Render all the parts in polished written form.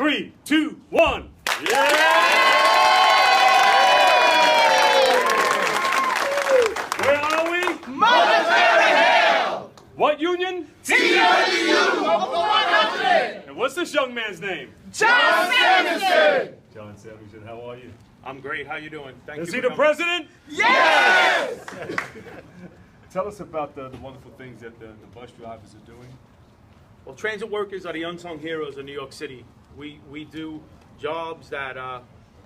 3, 2, 1. Yeah! Where are we? Mother Clara Hale! What union? TWU! Local 100! And what's this young man's name? John Sanderson! John Sanderson, how are you? I'm great. How you doing? Thank you. Is he the president? Yes! Tell us about the wonderful things that the bus drivers are doing. Well, transit workers are the unsung heroes of New York City. We do jobs that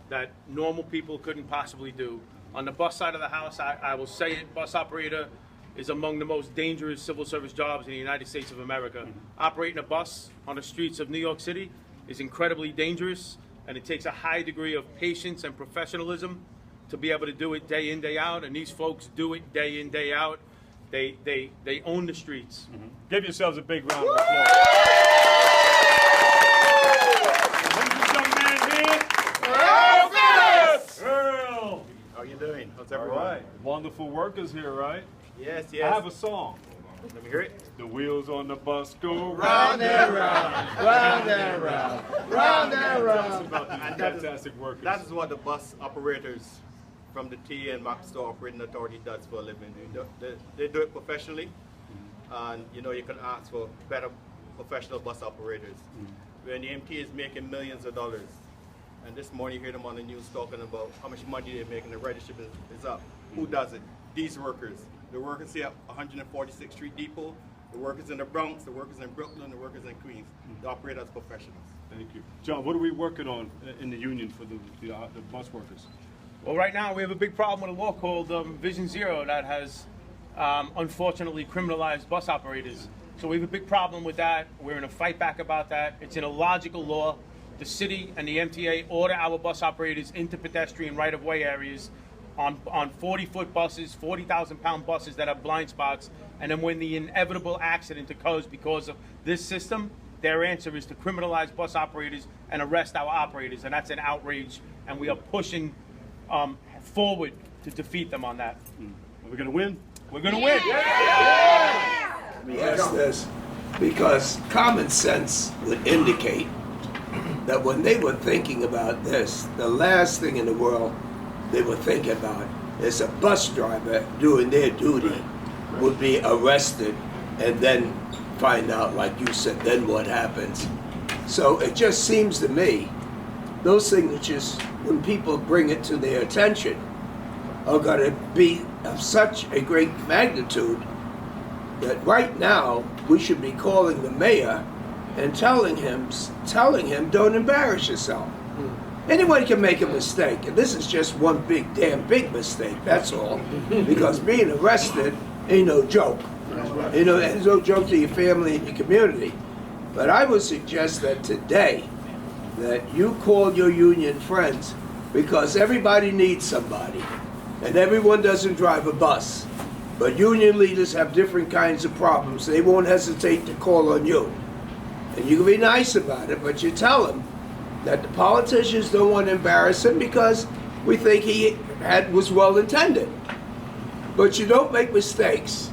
that normal people couldn't possibly do. On the bus side of the house, I will say it, bus operator is among the most dangerous civil service jobs in the United States of America. Mm-hmm. Operating a bus on the streets of New York City is incredibly dangerous, and it takes a high degree of patience and professionalism to be able to do it day in, day out, and these folks do it day in, day out. They own the streets. Mm-hmm. Give yourselves a big round of applause. Who's this young man here? Earl! How you doing? How's All everyone? right. Wonderful workers here, right? Yes, I yes. have a song. Let me hear it. The wheels on the bus go Round and round, round and round, round and Tell us round. about these fantastic workers. That is what the bus operators from the T and Max Store Operating Authority does for a living. They do it professionally, and you know you can ask for better professional bus operators. When the MT is making millions of dollars, and this morning you hear them on the news talking about how much money they're making, the ridership is up. Who does it? These workers. The workers here at 146th Street Depot, the workers in the Bronx, the workers in Brooklyn, the workers in Queens. The operators professionals. Thank you. John, what are we working on in the union for the bus workers? Well, right now we have a big problem with a law called Vision Zero that has unfortunately criminalized bus operators. So we have a big problem with that. We're in a fight back about that. It's an illogical law. The city and the MTA order our bus operators into pedestrian right-of-way areas on 40-foot buses, 40,000-pound buses that have blind spots, and then when the inevitable accident occurs because of this system, their answer is to criminalize bus operators and arrest our operators, and that's an outrage, and we are pushing forward to defeat them on that. Are we going to win? We're going to win. Let me ask this, because common sense would indicate that when they were thinking about this, the last thing in the world they were thinking about is a bus driver doing their duty would be arrested and then find out, like you said, then what happens. So it just seems to me, those signatures, when people bring it to their attention, are going to be of such a great magnitude that right now we should be calling the mayor and telling him, don't embarrass yourself. Anyone can make a mistake, and this is just one big mistake, that's all. Because being arrested ain't no joke. You know, it's no joke to your family and your community. But I would suggest that today, that you call your union friends, because everybody needs somebody. And everyone doesn't drive a bus. But union leaders have different kinds of problems. They won't hesitate to call on you. And you can be nice about it, but you tell them that the politicians don't want to embarrass him because we think he was well intended. But you don't make mistakes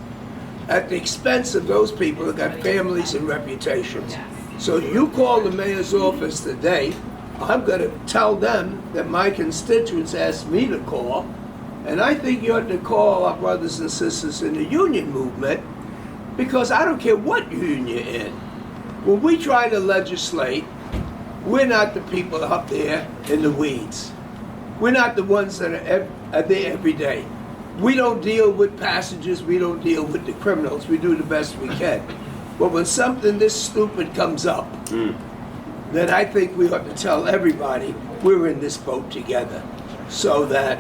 at the expense of those people that got families and reputations. So you call the mayor's office today, I'm going to tell them that my constituents asked me to call, and I think you ought to call our brothers and sisters in the union movement, because I don't care what union you're in. When we try to legislate, we're not the people up there in the weeds. We're not the ones that are there every day. We don't deal with passengers, we don't deal with the criminals, we do the best we can. But when something this stupid comes up, then I think we ought to tell everybody we're in this boat together, so that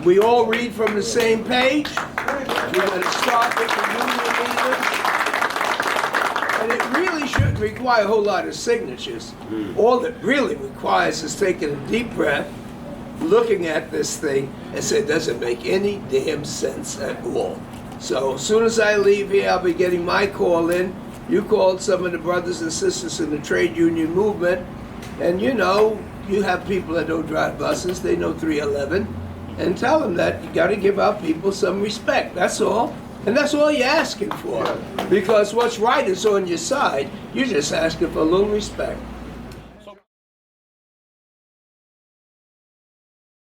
we all read from the same page. We're going to start with the union leaders. And it really shouldn't require a whole lot of signatures. All it really requires is taking a deep breath, looking at this thing, and say, does it make any damn sense at all? So as soon as I leave here, I'll be getting my call in. You called some of the brothers and sisters in the trade union movement, and you know, you have people that don't drive buses, they know 311, and tell them that you got to give our people some respect, that's all. And that's all you're asking for. Because what's right is on your side, you're just asking for a little respect.